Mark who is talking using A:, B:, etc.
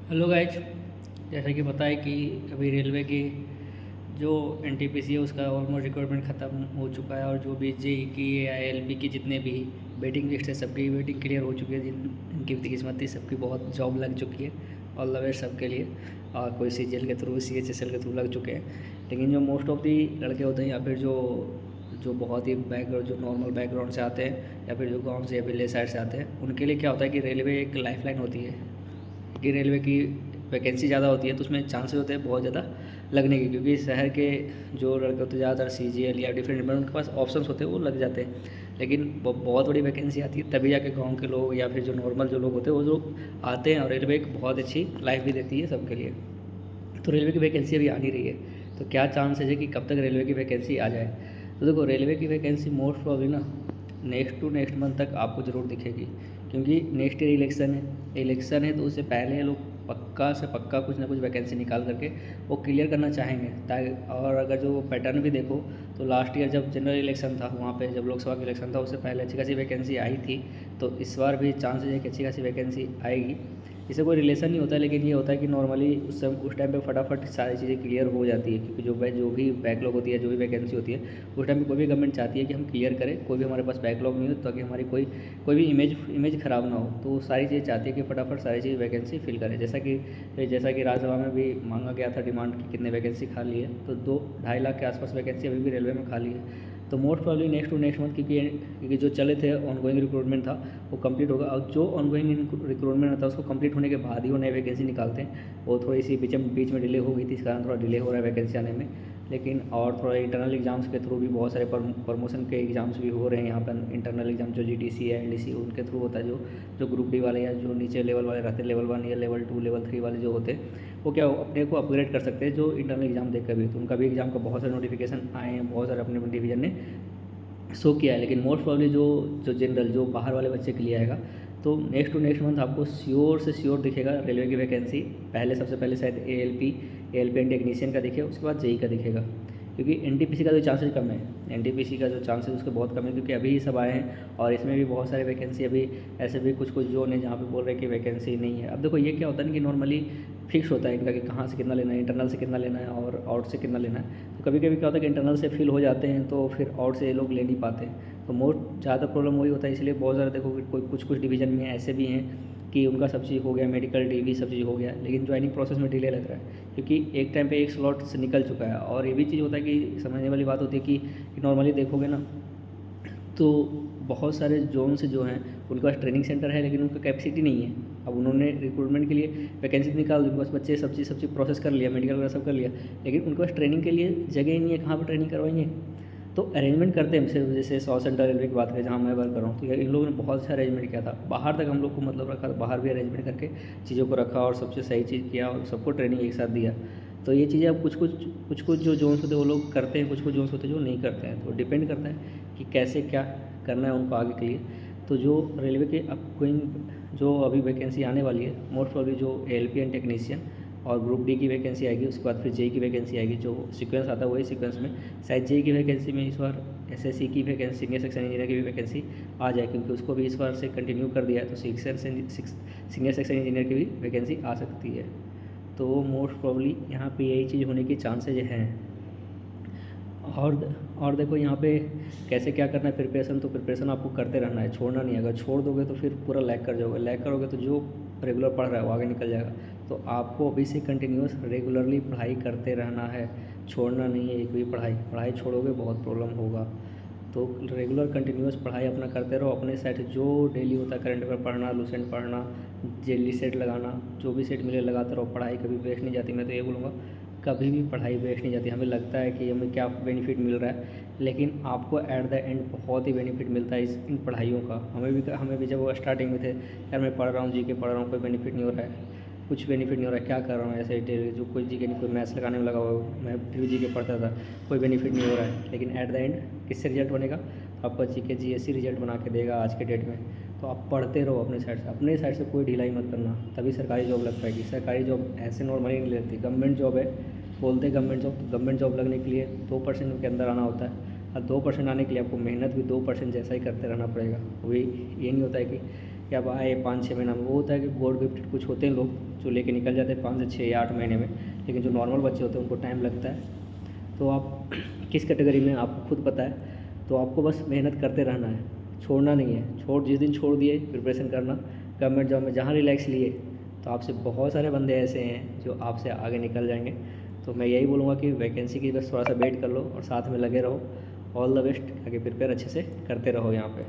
A: Hello guys. जैसा कि पता है कि अभी रेलवे की जो एनटीपीसी है उसका ऑलमोस्ट रिक्वायरमेंट ख़त्म हो चुका है और जो भी जेई की या एलपी की जितने भी वेटिंग लिस्ट है सबकी वेटिंग क्लियर हो चुकी है। जिनकी किस्मत थी सबकी बहुत जॉब लग चुकी है। ऑल द बेस्ट सबके लिए। और कोई सीजीएल के थ्रू सीएचएसएल के थ्रू लग चुके हैं। लेकिन जो मोस्ट ऑफ दी लड़के होते हैं या फिर जो जो बहुत ही बैकग्राउंड जो नॉर्मल बैकग्राउंड से आते हैं या फिर जो गाँव से या विलेज साइड से आते हैं उनके लिए क्या होता है कि रेलवे एक लाइफलाइन होती है कि रेलवे की वैकेंसी ज़्यादा होती है तो उसमें चांसेस होते हैं बहुत ज़्यादा लगने के, क्योंकि शहर के जो लड़के होते हैं ज़्यादातर सीजीएल या डिफरेंट डिफरेंट उनके पास ऑप्शंस होते हैं वो लग जाते हैं। लेकिन बहुत बड़ी वैकेंसी आती है तभी जाके गांव के लोग या फिर जो नॉर्मल जो लोग होते हैं वो लोग आते हैं और रेलवे एक बहुत अच्छी लाइफ भी देती है सबके लिए। तो रेलवे की वैकेंसी अभी आ नहीं रही है तो क्या चांसेस है कि कब तक रेलवे की वैकेंसी आ जाए। तो देखो रेलवे की वैकेंसी मोस्ट प्रॉब्ली ना नेक्स्ट टू नेक्स्ट मंथ तक आपको ज़रूर दिखेगी, क्योंकि नेक्स्ट ईयर इलेक्शन है तो उससे पहले लोग पक्का से पक्का कुछ ना कुछ वैकेंसी निकाल करके वो क्लियर करना चाहेंगे ताकि। और अगर जो पैटर्न भी देखो तो लास्ट ईयर जब जनरल इलेक्शन था वहाँ पे जब लोकसभा का इलेक्शन था उससे पहले अच्छी खासी वैकेंसी आई थी। तो इस बार भी चांसेस है कि अच्छी खासी वैकेंसी आएगी। इससे कोई रिलेशन नहीं होता है, लेकिन ये होता है कि नॉर्मली उस टाइम पे फटाफट सारी चीज़ें क्लियर हो जाती है, क्योंकि जो भी बैकलॉग होती है जो भी वैकेंसी होती है उस टाइम पे कोई भी गवर्नमेंट चाहती है कि हम क्लियर करें, कोई भी हमारे पास बैकलॉग नहीं हो ताकि हमारी कोई भी इमेज ख़राब ना हो। तो वो सारी चीज़ें चाहती है कि फटाफट सारी चीज़ वैकेंसी फिल करें। जैसा कि राज्यसभा में भी मांगा गया था डिमांड की कितने वैकेंसी खाली है, तो 2-2.5 लाख के आसपास वैकेंसी अभी भी रेलवे में खाली है। तो most probably next to next month, क्योंकि जो चले थे ऑनगोइंग रिक्रूटमेंट था वो कंप्लीट होगा। और जो ऑनगोइंग रिक्रूटमेंट होता है उसको कंप्लीट होने के बाद ही वो नई वैकेंसी निकालते हैं। वो थोड़ी सी बीच में डिले हो गई थी, इस कारण थोड़ा डिले हो रहा है वैकेंसी आने में। लेकिन और थोड़ा इंटरनल एग्जाम्स के थ्रू भी बहुत सारे प्रमोशन के एग्जाम्स भी हो रहे हैं यहाँ पर। इंटरनल एग्जाम जो जीडीसी है एनडीसी उनके थ्रू होता है, जो ग्रुप डी वाले या जो नीचे लेवल वाले रहते हैं, लेवल 1 या लेवल 2 लेवल 3 वाले जो होते हैं वो क्या अपने को अपग्रेड कर सकते हैं जो इंटरनल एग्जाम देकर भी। तो उनका भी एग्जाम का बहुत सारे नोटिफिकेशन आए हैं, बहुत सारे अपने डिवीजन ने शो किया है। लेकिन मोस्ट प्रॉब्ली जो जनरल जो बाहर वाले बच्चे के लिए आएगा तो नेक्स्ट टू नेक्स्ट मंथ आपको श्योर से श्योर दिखेगा रेलवे की वैकेंसी। सबसे पहले शायद एएलपी एंड टेक्नीशियन का दिखेगा, उसके बाद जेई का दिखेगा, क्योंकि एनटीपीसी का जो चांसेस कम है। एनटीपीसी का जो चांसेस उसके बहुत कम है, क्योंकि अभी ही सब आए हैं और इसमें भी बहुत सारे वैकेंसी अभी ऐसे भी कुछ जोन है जहाँ पे बोल रहे हैं कि वैकेंसी नहीं है। अब देखो ये क्या होता है ना कि नॉर्मली फिक्स होता है इनका कि कहाँ से कितना लेना है, इंटरनल से कितना लेना है और आउट से कितना लेना है। तो कभी कभी क्या होता है कि इंटरनल से फिल हो जाते हैं तो फिर आउट से ये लोग ले नहीं पाते हैं। तो मोस्ट ज़्यादा प्रॉब्लम वही होता है, इसलिए बहुत ज़्यादा देखो कि कोई कुछ डिवीज़न में ऐसे भी हैं कि उनका सब चीज़ हो गया, मेडिकल डीवी सब चीज़ हो गया, लेकिन ज्वाइनिंग प्रोसेस में डिले लग रहा है, क्योंकि एक टाइम पे एक स्लॉट से निकल चुका है। और ये भी चीज़ होता है कि समझने वाली बात होती है कि नॉर्मली देखोगे ना तो बहुत सारे जोन से जो हैं उनके पास ट्रेनिंग सेंटर है लेकिन उनका कैपेसिटी नहीं है। अब उन्होंने रिक्रूटमेंट के लिए वैकेंसी निकाल दी, उनके पास बच्चे सब चीज़ प्रोसेस कर लिया, मेडिकल वगैरह सब कर लिया, लेकिन उनके पास ट्रेनिंग के लिए जगह ही नहीं है, कहाँ पर ट्रेनिंग करवाएंगे। तो अरेंजमेंट करते हैं हमसे, जैसे 100 सेंटर रेलवे की बात करें जहाँ मैं वर्क कर रहा हूँ, तो इन लोगों ने बहुत अच्छा अरेंजमेंट किया था। बाहर तक हम लोग को मतलब रखा, बाहर भी अरेंजमेंट करके चीज़ों को रखा और सबसे सही चीज़ किया और सबको ट्रेनिंग एक साथ दिया। तो ये चीज़ें अब कुछ जो जोन्स होते हैं वो लोग करते हैं, कुछ जोन्स होते हैं जो नहीं करते हैं। तो डिपेंड करता है कि कैसे क्या करना है उनको आगे के लिए। तो जो रेलवे के अपकमिंग जो अभी वैकेंसी आने वाली है, मोस्ट प्रॉब्ली जो एएलपी एंड टेक्नीशियन और ग्रुप डी की वैकेंसी आएगी, उसके बाद फिर जेई की वैकेंसी आएगी। जो सीक्वेंस आता है वही सीक्वेंस में शायद जेई की वैकेंसी में इस बार एसएससी की वैकेंसी, सीनियर सेक्शन इंजीनियर की भी वैकेंसी आ जाए, क्योंकि उसको भी इस बार से कंटिन्यू कर दिया है। तो सीनियर सेक्शन इंजीनियर की भी वैकेंसी आ सकती है। तो मोस्ट प्रॉब्ली यहाँ पे यही चीज़ होने की चांसेज हैं। और देखो यहाँ पे कैसे क्या करना है प्रिपरेशन। तो प्रिपरेशन आपको करते रहना है, छोड़ना नहीं है। अगर छोड़ दोगे तो फिर पूरा लैग कर जाओगे, लैग करोगे तो जो रेगुलर पढ़ रहा है वो आगे निकल जाएगा। तो आपको अभी से कंटिन्यूस रेगुलरली पढ़ाई करते रहना है, छोड़ना नहीं है एक भी पढ़ाई छोड़ोगे बहुत प्रॉब्लम होगा। तो रेगुलर कंटिन्यूस पढ़ाई अपना करते रहो। अपने सेट जो डेली होता है करंट अफेयर पढ़ना, लूसेंट पढ़ना, जेली सेट लगाना, जो भी सेट मिले लगाते रहो। पढ़ाई कभी वेस्ट नहीं जाती, मैं तो ये बोलूँगा कभी भी पढ़ाई वेस्ट नहीं जाती। हमें लगता है कि हमें क्या बेनिफिट मिल रहा है, लेकिन आपको एट द एंड बहुत ही बेनिफिट मिलता है इन पढ़ाइयों का। हमें भी जब वो स्टार्टिंग में थे, यार मैं पढ़ रहा हूँ जीके पढ़ रहा हूँ, कोई बेनिफिट नहीं हो रहा है, कुछ बेनिफिट नहीं हो रहा है, क्या कर रहा हूँ ऐसे जो कोई जीके नहीं, कोई मैथ्स लगाने में लगा हुआ है, मैं फिर जीके पढ़ता था, कोई बेनिफिट नहीं हो रहा है। लेकिन एट द एंड किससे रिजल्ट बनेगा, आपका जीके जीएससी रिजल्ट बना के देगा आज के डेट में। तो आप पढ़ते रहो अपने साइड से कोई ढिलाई मत करना, तभी सरकारी जॉब लग पाएगी। सरकारी जॉब ऐसे नॉर्मली नहीं लगती, गवर्नमेंट जॉब है, बोलते हैं गवर्नमेंट जॉब। तो गवर्नमेंट जॉब लगने के लिए 2% के अंदर आना होता है, और 2% आने के लिए आपको मेहनत भी 2% जैसा ही करते रहना पड़ेगा। वही ये नहीं होता है कि अब आए 5-6 महीना में। वो होता है कि गॉड गिफ्टेड कुछ होते हैं लोग
B: जो लेके निकल जाते हैं 5 से 6 या 8 महीने में, लेकिन जो नॉर्मल बच्चे होते हैं उनको टाइम लगता है। तो आप किस कैटेगरी में आपको खुद पता है, तो आपको बस मेहनत करते रहना है, छोड़ना नहीं है। जिस दिन छोड़ दिए प्रिपरेशन करना गवर्नमेंट जॉब में, जहाँ रिलैक्स लिए, तो आपसे बहुत सारे बंदे ऐसे हैं जो आपसे आगे निकल जाएंगे। तो मैं यही बोलूँगा कि वैकेंसी की बस थोड़ा सा वेट कर लो और साथ में लगे रहो। ऑल द बेस्ट, आगे प्रिपेयर अच्छे से करते रहो यहाँ पे।